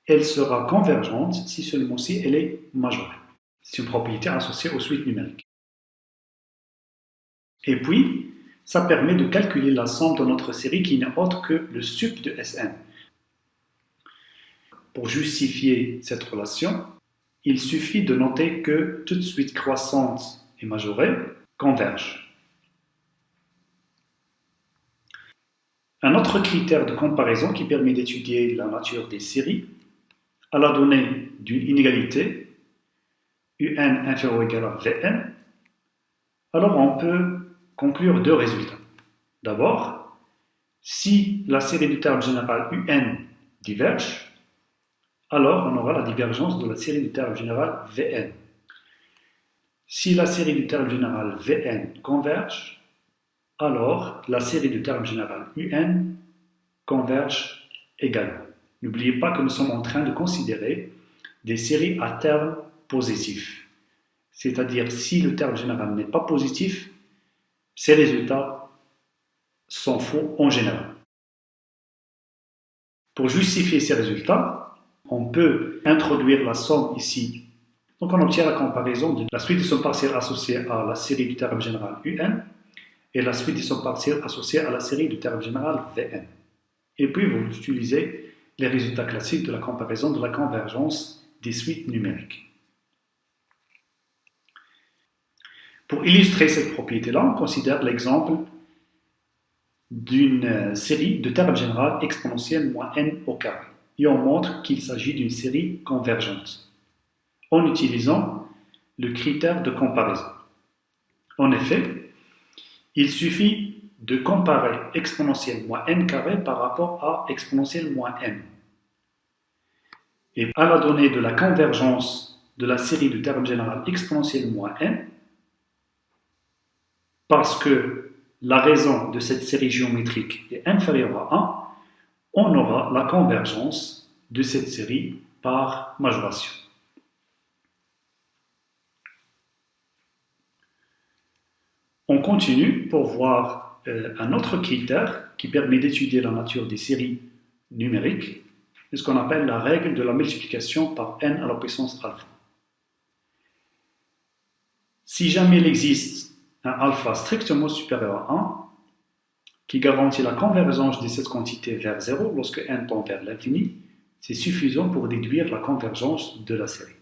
A: Elle sera convergente si seulement si elle est majorée. C'est une propriété associée aux suites numériques. Et puis, ça permet de calculer la somme de notre série qui n'est autre que le sup de Sn. Pour justifier cette relation, il suffit de noter que toute suite croissante et majorée convergent. Un autre critère de comparaison qui permet d'étudier la nature des séries, à la donnée d'une inégalité, un inférieur ou égal à Vn, alors on peut conclure deux résultats. D'abord, si la série du terme général un diverge, alors on aura la divergence de la série du terme général Vn. Si la série du terme général Vn converge, alors la série de termes général UN converge également. N'oubliez pas que nous sommes en train de considérer des séries à termes positifs. C'est-à-dire, si le terme général n'est pas positif, ces résultats sont faux en général. Pour justifier ces résultats, on peut introduire la somme ici. Donc on obtient la comparaison de la suite des sommes partielles associées à la série du terme général UN et la suite des sommes partielles associées à la série du terme général Vn. Et puis vous utilisez les résultats classiques de la comparaison de la convergence des suites numériques. Pour illustrer cette propriété-là, on considère l'exemple d'une série de termes général exponentielle moins n au carré. Et on montre qu'il s'agit d'une série convergente en utilisant le critère de comparaison. En effet, il suffit de comparer exponentielle moins n carré par rapport à exponentielle moins n. Et à la donnée de la convergence de la série de termes général exponentielle moins n, parce que la raison de cette série géométrique est inférieure à 1, on aura la convergence de cette série par majoration. On continue pour voir un autre critère qui permet d'étudier la nature des séries numériques, c'est ce qu'on appelle la règle de la multiplication par n à la puissance alpha. Si jamais il existe un alpha strictement supérieur à 1, qui garantit la convergence de cette quantité vers 0 lorsque n tend vers l'infini, c'est suffisant pour déduire la convergence de la série.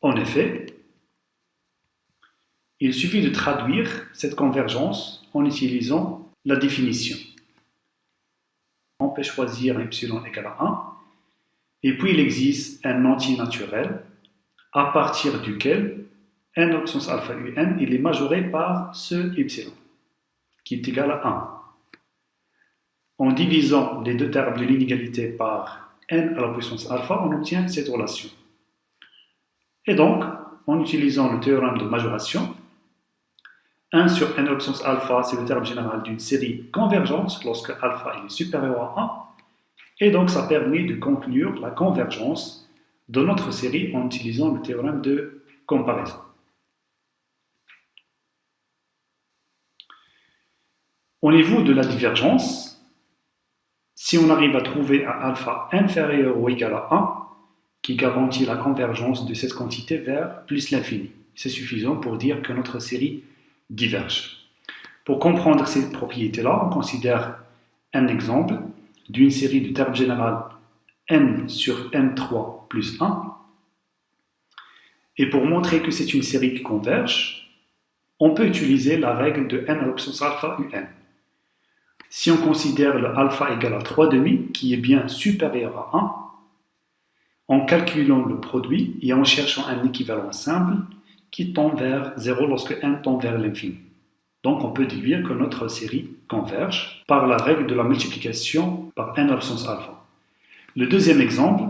A: En effet, il suffit de traduire cette convergence en utilisant la définition. On peut choisir un epsilon égal à 1, et puis il existe un entier naturel à partir duquel n à la puissance alpha un il est majoré par ce epsilon, qui est égal à 1. En divisant les deux termes de l'inégalité par n à la puissance alpha, on obtient cette relation. Et donc, en utilisant le théorème de majoration, 1 sur n à la puissance alpha, c'est le terme général d'une série convergente lorsque alpha est supérieur à 1, et donc ça permet de conclure la convergence de notre série en utilisant le théorème de comparaison. Au niveau de la divergence, si on arrive à trouver un alpha inférieur ou égal à 1, qui garantit la convergence de cette quantité vers plus l'infini, c'est suffisant pour dire que notre série diverge. Pour comprendre ces propriétés-là, on considère un exemple d'une série de termes général n sur n3 plus 1. Et pour montrer que c'est une série qui converge, on peut utiliser la règle de n à la puissance alpha un. Si on considère le alpha égal à 3,5, qui est bien supérieur à 1, en calculant le produit et en cherchant un équivalent simple qui tend vers 0 lorsque n tend vers l'infini. Donc on peut déduire que notre série converge par la règle de la multiplication par n à la puissance alpha. Le deuxième exemple,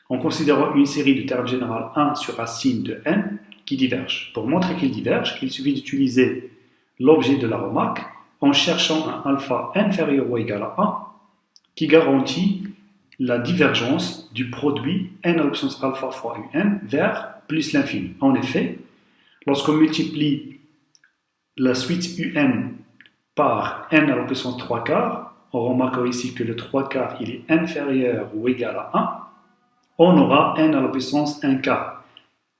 A: en considérant une série de termes général 1 sur racine de n qui diverge. Pour montrer qu'il diverge, il suffit d'utiliser l'objet de la remarque en cherchant un alpha inférieur ou égal à 1 qui garantit la divergence du produit n à la puissance alpha fois un vers plus l'infini. En effet, lorsqu'on multiplie la suite un par n à la puissance 3 quarts, on remarquera ici que le 3 quarts il est inférieur ou égal à 1, on aura n à la puissance 1 quart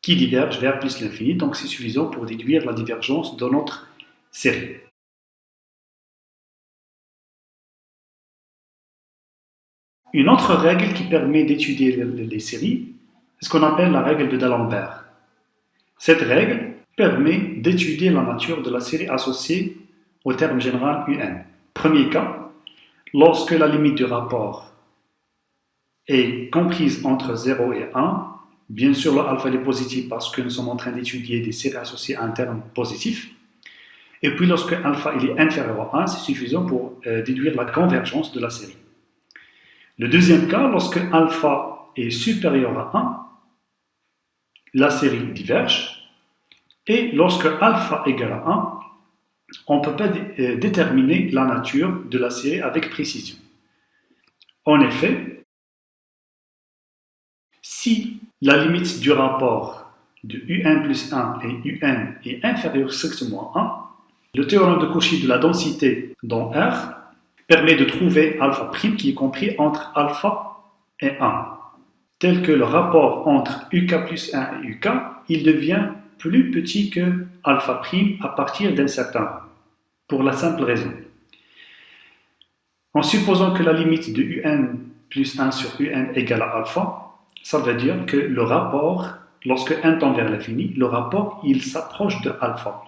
A: qui diverge vers plus l'infini, donc c'est suffisant pour déduire la divergence de notre série. Une autre règle qui permet d'étudier les séries, c'est ce qu'on appelle la règle de D'Alembert. Cette règle permet d'étudier la nature de la série associée au terme général un. Premier cas, lorsque la limite du rapport est comprise entre 0 et 1, bien sûr le alpha est positif parce que nous sommes en train d'étudier des séries associées à un terme positif, et puis lorsque alpha il est inférieur à 1, c'est suffisant pour déduire la convergence de la série. Le deuxième cas, lorsque alpha est supérieur à 1, la série diverge, Et lorsque alpha égale à 1, on ne peut pas déterminer la nature de la série avec précision. En effet, si la limite du rapport de un plus 1 et un est inférieure strictement à 1, le théorème de Cauchy de la densité dans R permet de trouver alpha prime qui est compris entre alpha et 1. Tel que le rapport entre UK plus 1 et UK, il devient plus petit que alpha prime à partir d'un certain rang, pour la simple raison. En supposant que la limite de un plus 1 sur un égale à alpha, ça veut dire que le rapport, lorsque n tend vers l'infini, le rapport, il s'approche de alpha.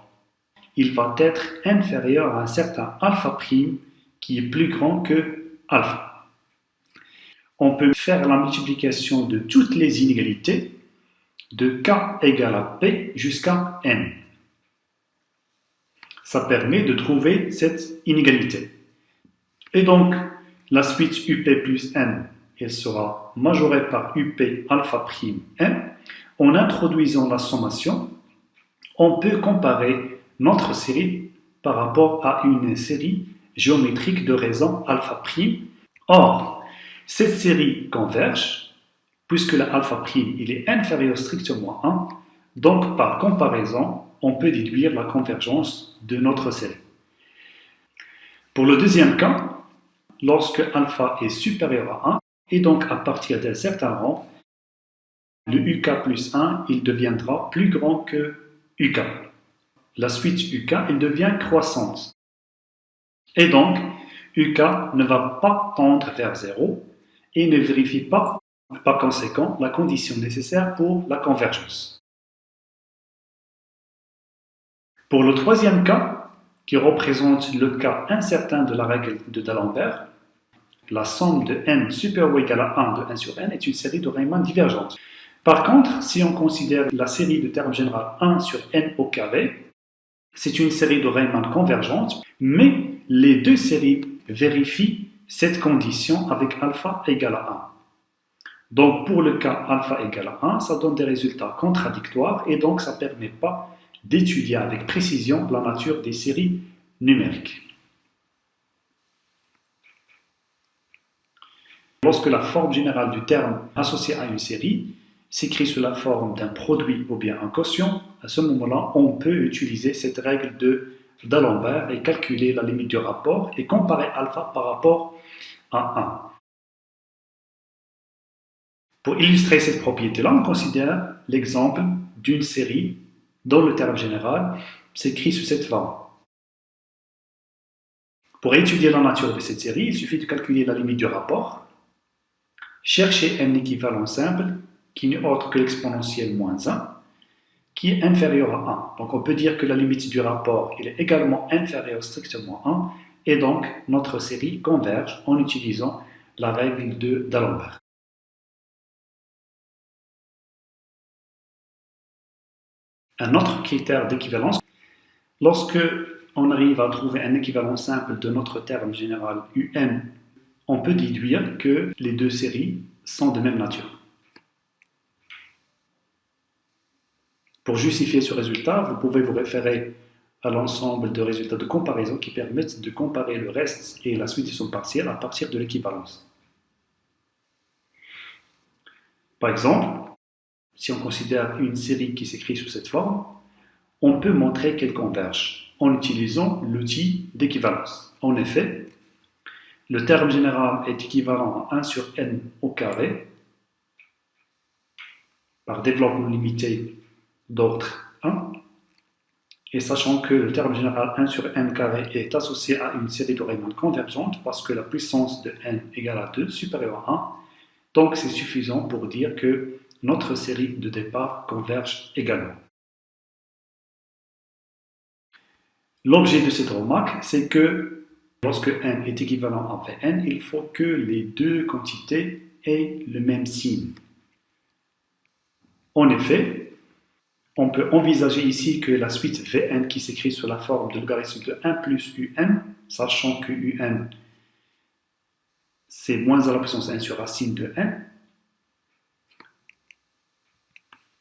A: Il va être inférieur à un certain alpha prime qui est plus grand que alpha. On peut faire la multiplication de toutes les inégalités de k égale à p jusqu'à n. Ça permet de trouver cette inégalité. Et donc, la suite up plus n, elle sera majorée par up alpha prime n. En introduisant la sommation, on peut comparer notre série par rapport à une série géométrique de raison alpha prime. Or, cette série converge, puisque la alpha prime il est inférieur strictement à 1, donc par comparaison, on peut déduire la convergence de notre série. Pour le deuxième cas, lorsque alpha est supérieur à 1, et donc à partir d'un certain rang, le UK plus 1 il deviendra plus grand que UK. La suite UK elle devient croissante. Et donc, UK ne va pas tendre vers 0 et ne vérifie pas, par conséquent, la condition nécessaire pour la convergence. Pour le troisième cas, qui représente le cas incertain de la règle de D'Alembert, la somme de n supérieur ou égal à 1 de 1 sur n est une série de Riemann divergente. Par contre, si on considère la série de termes général 1 sur n au carré, c'est une série de Riemann convergente, mais les deux séries vérifient cette condition avec alpha égale à 1. Donc pour le cas alpha égale à 1, ça donne des résultats contradictoires et donc ça ne permet pas d'étudier avec précision la nature des séries numériques. Lorsque la forme générale du terme associé à une série s'écrit sous la forme d'un produit ou bien un quotient, à ce moment-là, on peut utiliser cette règle d'Alembert et calculer la limite du rapport et comparer alpha par rapport à 1. Pour illustrer cette propriété-là, on considère l'exemple d'une série dont le terme général s'écrit sous cette forme. Pour étudier la nature de cette série, il suffit de calculer la limite du rapport, chercher un équivalent simple qui n'est autre que l'exponentielle moins 1, qui est inférieur à 1. Donc on peut dire que la limite du rapport est également inférieure strictement à 1, et donc notre série converge en utilisant la règle d'Alembert. Un autre critère d'équivalence, lorsque on arrive à trouver un équivalent simple de notre terme général un, on peut déduire que les deux séries sont de même nature. Pour justifier ce résultat, vous pouvez vous référer à l'ensemble de résultats de comparaison qui permettent de comparer le reste et la suite de son partiel à partir de l'équivalence. Par exemple, si on considère une série qui s'écrit sous cette forme, on peut montrer qu'elle converge en utilisant l'outil d'équivalence. En effet, le terme général est équivalent à 1 sur n au carré par développement limité d'ordre 1, et sachant que le terme général 1 sur n carré est associé à une série de Riemann convergente parce que la puissance de n égale à 2 supérieure à 1, donc c'est suffisant pour dire que notre série de départ converge également. L'objet de cette remarque, c'est que lorsque n est équivalent à Vn, il faut que les deux quantités aient le même signe. En effet, on peut envisager ici que la suite Vn qui s'écrit sous la forme de logarithme de 1 plus un, sachant que un c'est moins à la puissance 1 sur racine de n,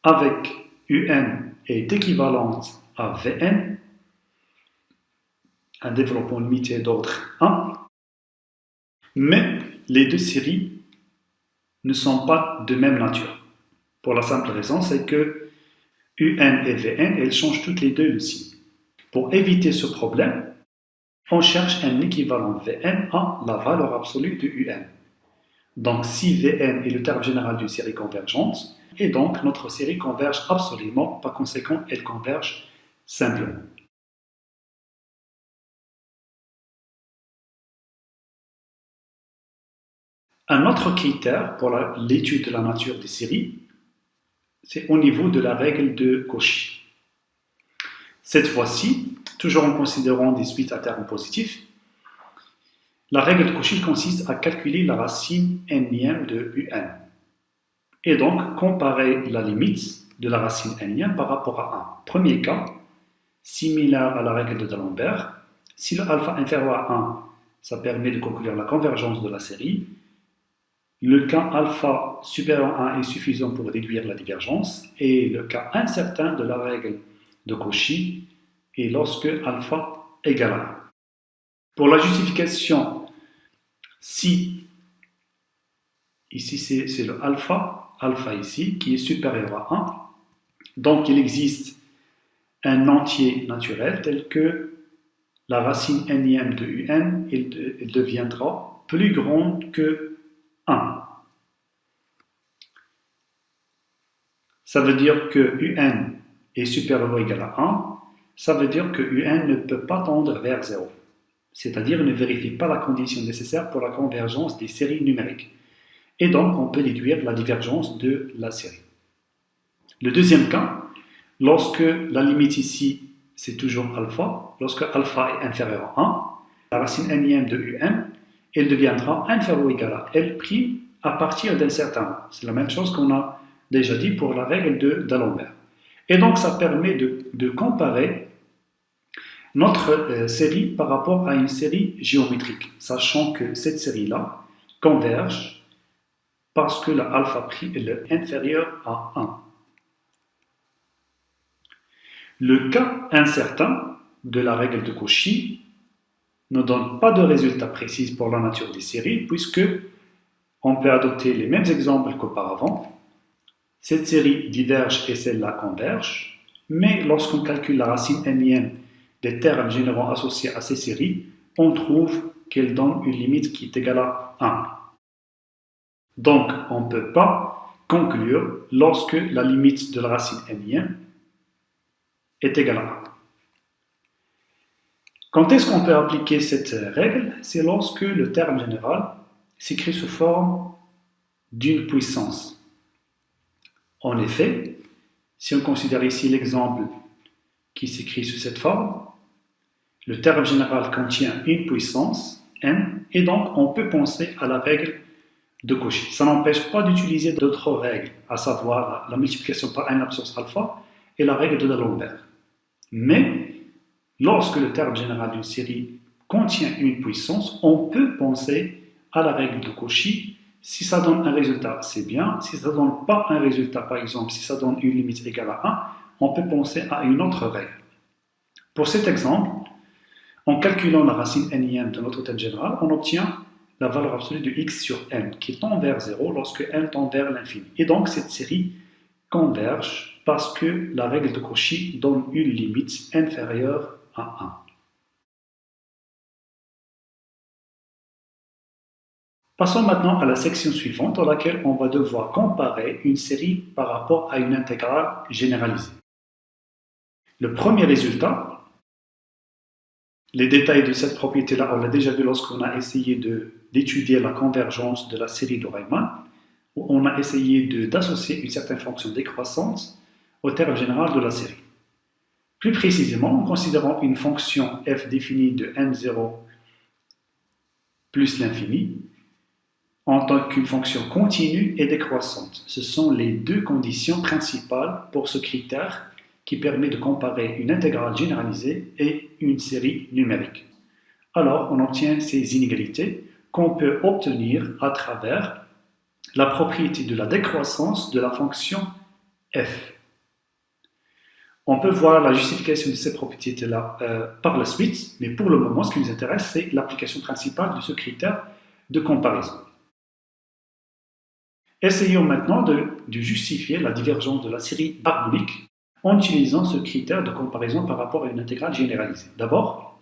A: avec un est équivalente à Vn, un développement limité d'ordre 1, mais les deux séries ne sont pas de même nature. Pour la simple raison, c'est que Un et Vn, elles changent toutes les deux le signe. Pour éviter ce problème, on cherche un équivalent Vn à la valeur absolue de Un. Donc si Vn est le terme général d'une série convergente, et donc notre série converge absolument, par conséquent, elle converge simplement. Un autre critère pour l'étude de la nature des séries, c'est au niveau de la règle de Cauchy. Cette fois-ci, toujours en considérant des suites à termes positifs, la règle de Cauchy consiste à calculer la racine n-ième de Un. Et donc, comparer la limite de la racine n-ième par rapport à un. Premier cas, similaire à la règle de D'Alembert, si le alpha inférieur à 1, ça permet de conclure la convergence de la série. Le cas alpha supérieur à 1 est suffisant pour déduire la divergence, et le cas incertain de la règle de Cauchy est lorsque alpha égale à 1. Pour la justification, si ici c'est le alpha ici, qui est supérieur à 1, donc il existe un entier naturel tel que la racine n-ième de Un, elle deviendra plus grande que 1. Ça veut dire que Un est supérieur ou égal à 1, ça veut dire que Un ne peut pas tendre vers 0. C'est-à-dire ne vérifie pas la condition nécessaire pour la convergence des séries numériques. Et donc, on peut déduire la divergence de la série. Le deuxième cas, lorsque la limite ici, c'est toujours alpha, lorsque alpha est inférieur à 1, la racine n-ième de Un, elle deviendra inférieure ou égale à L' à partir d'un certain rang. C'est la même chose qu'on a déjà dit pour la règle d'Alembert. Et donc, ça permet de comparer notre série par rapport à une série géométrique, sachant que cette série-là converge parce que le alpha' est inférieur à 1. Le cas incertain de la règle de Cauchy ne donne pas de résultat précis pour la nature des séries, puisque on peut adopter les mêmes exemples qu'auparavant. Cette série diverge et celle-là converge, mais lorsqu'on calcule la racine n-ième des termes généraux associés à ces séries, on trouve qu'elle donne une limite qui est égale à 1. Donc, on ne peut pas conclure lorsque la limite de la racine n-ième est égale à 1. Quand est-ce qu'on peut appliquer cette règle? C'est lorsque le terme général s'écrit sous forme d'une puissance. En effet, si on considère ici l'exemple qui s'écrit sous cette forme, le terme général contient une puissance, n, et donc on peut penser à la règle de Cauchy. Ça n'empêche pas d'utiliser d'autres règles, à savoir la multiplication par n absence alpha et la règle de D'Alembert. Mais, lorsque le terme général d'une série contient une puissance, on peut penser à la règle de Cauchy. Si ça donne un résultat, c'est bien. Si ça ne donne pas un résultat, par exemple, si ça donne une limite égale à 1, on peut penser à une autre règle. Pour cet exemple, en calculant la racine n-ième de notre thème général, on obtient la valeur absolue de x sur n, qui tend vers 0 lorsque n tend vers l'infini. Et donc, cette série converge parce que la règle de Cauchy donne une limite inférieure à 1. Passons maintenant à la section suivante dans laquelle on va devoir comparer une série par rapport à une intégrale généralisée. Le premier résultat, les détails de cette propriété-là, on l'a déjà vu lorsqu'on a essayé d'étudier la convergence de la série de Riemann, où on a essayé d'associer une certaine fonction décroissante au terme général de la série. Plus précisément, en considérant une fonction f définie de n0 plus l'infini, en tant qu'une fonction continue et décroissante. Ce sont les deux conditions principales pour ce critère qui permet de comparer une intégrale généralisée et une série numérique. Alors, on obtient ces inégalités qu'on peut obtenir à travers la propriété de la décroissance de la fonction f. On peut voir la justification de ces propriétés-là par la suite, mais pour le moment, ce qui nous intéresse, c'est l'application principale de ce critère de comparaison. Essayons maintenant de justifier la divergence de la série harmonique en utilisant ce critère de comparaison par rapport à une intégrale généralisée. D'abord,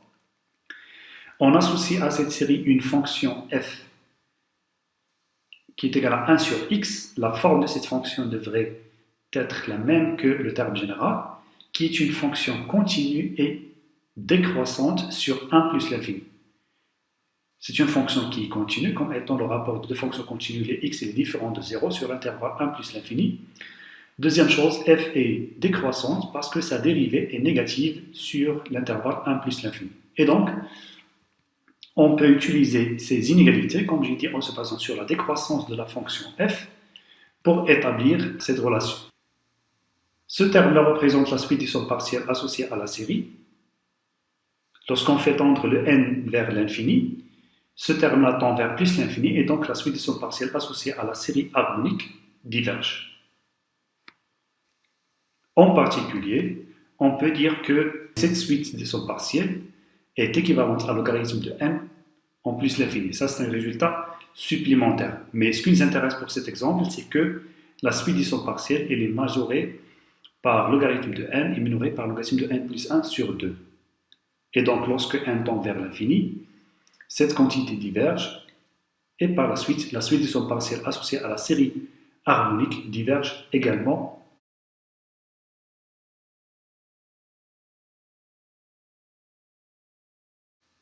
A: on associe à cette série une fonction f qui est égale à 1 sur x. La forme de cette fonction devrait être la même que le terme général, qui est une fonction continue et décroissante sur 1 plus l'infini. C'est une fonction qui est continue, comme étant le rapport de deux fonctions continues, les x est différent de 0 sur l'intervalle 1 plus l'infini. Deuxième chose, f est décroissante parce que sa dérivée est négative sur l'intervalle 1 plus l'infini. Et donc, on peut utiliser ces inégalités, comme j'ai dit, en se basant sur la décroissance de la fonction f pour établir cette relation. Ce terme-là représente la suite des sommes partielles associées à la série. Lorsqu'on fait tendre le n vers l'infini, ce terme-là tend vers plus l'infini et donc la suite des sommes partielles associées à la série harmonique diverge. En particulier, on peut dire que cette suite des sommes partielles est équivalente à logarithme de n en plus l'infini. Ça, c'est un résultat supplémentaire. Mais ce qui nous intéresse pour cet exemple, c'est que la suite des sommes partielles elle est majorée par logarithme de n et minorée par logarithme de n plus 1 sur 2. Et donc, lorsque n tend vers l'infini, cette quantité diverge et par la suite des sommes partielles associées à la série harmonique diverge également.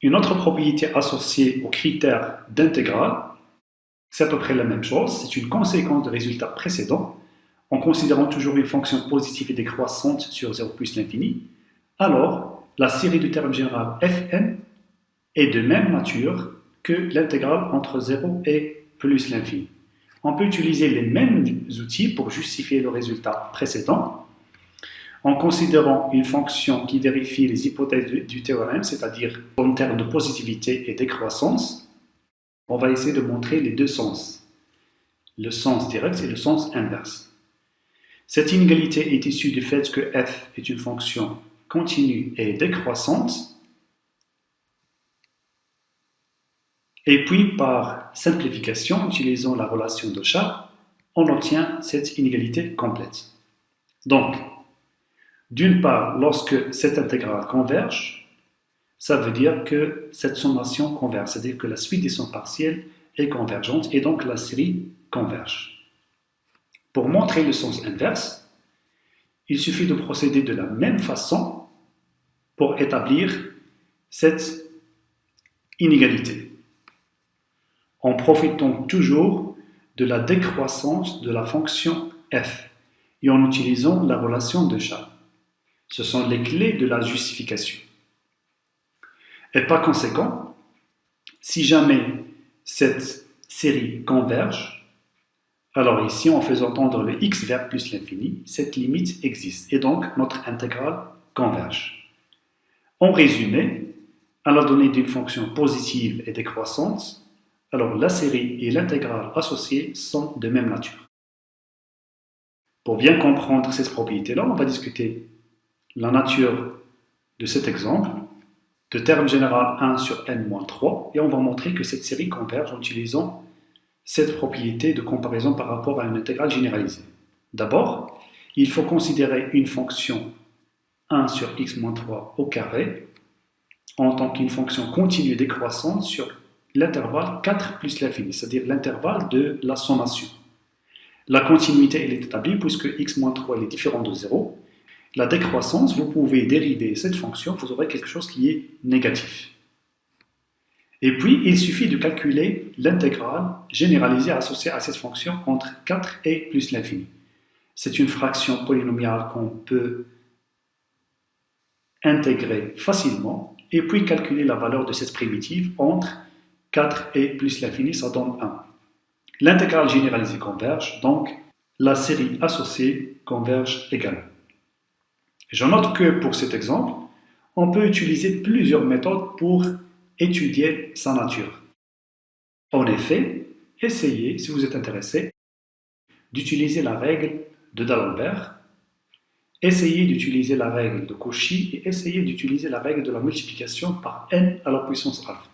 A: Une autre propriété associée au critère d'intégrale, c'est à peu près la même chose, c'est une conséquence de résultat précédent, en considérant toujours une fonction positive et décroissante sur 0 plus l'infini, alors la série du terme général fn est de même nature que l'intégrale entre 0 et plus l'infini. On peut utiliser les mêmes outils pour justifier le résultat précédent, en considérant une fonction qui vérifie les hypothèses du théorème, c'est-à-dire en termes de positivité et décroissance, on va essayer de montrer les deux sens, le sens direct et le sens inverse. Cette inégalité est issue du fait que f est une fonction continue et décroissante, et puis par simplification, utilisant la relation de Sharp, on obtient cette inégalité complète. Donc, d'une part, lorsque cette intégrale converge, ça veut dire que cette sommation converge, c'est-à-dire que la suite des sommes partielles est convergente et donc la série converge. Pour montrer le sens inverse, il suffit de procéder de la même façon pour établir cette inégalité, en profitant toujours de la décroissance de la fonction f et en utilisant la relation de Sharp. Ce sont les clés de la justification. Et par conséquent, si jamais cette série converge, alors ici, en faisant tendre le x vers plus l'infini, cette limite existe et donc notre intégrale converge. En résumé, à la donnée d'une fonction positive et décroissante, alors la série et l'intégrale associée sont de même nature. Pour bien comprendre ces propriétés-là, on va discuter la nature de cet exemple, de terme général 1 sur n-3, et on va montrer que cette série converge en utilisant cette propriété de comparaison par rapport à une intégrale généralisée. D'abord, il faut considérer une fonction 1 sur x-3 au carré en tant qu'une fonction continue décroissante sur l'intervalle 4 plus l'infini, c'est-à-dire l'intervalle de la sommation. La continuité elle est établie puisque x-3 est différent de 0. La décroissance, vous pouvez dériver cette fonction, vous aurez quelque chose qui est négatif. Et puis, il suffit de calculer l'intégrale généralisée associée à cette fonction entre 4 et plus l'infini. C'est une fraction polynomiale qu'on peut intégrer facilement et puis calculer la valeur de cette primitive entre 4 et plus l'infini, ça donne 1. L'intégrale généralisée converge, donc la série associée converge également. Je note que pour cet exemple, on peut utiliser plusieurs méthodes pour étudier sa nature. En effet, essayez, si vous êtes intéressé, d'utiliser la règle de D'Alembert Essayez d'utiliser la règle de Cauchy et essayez d'utiliser la règle de la multiplication par n à la puissance alpha.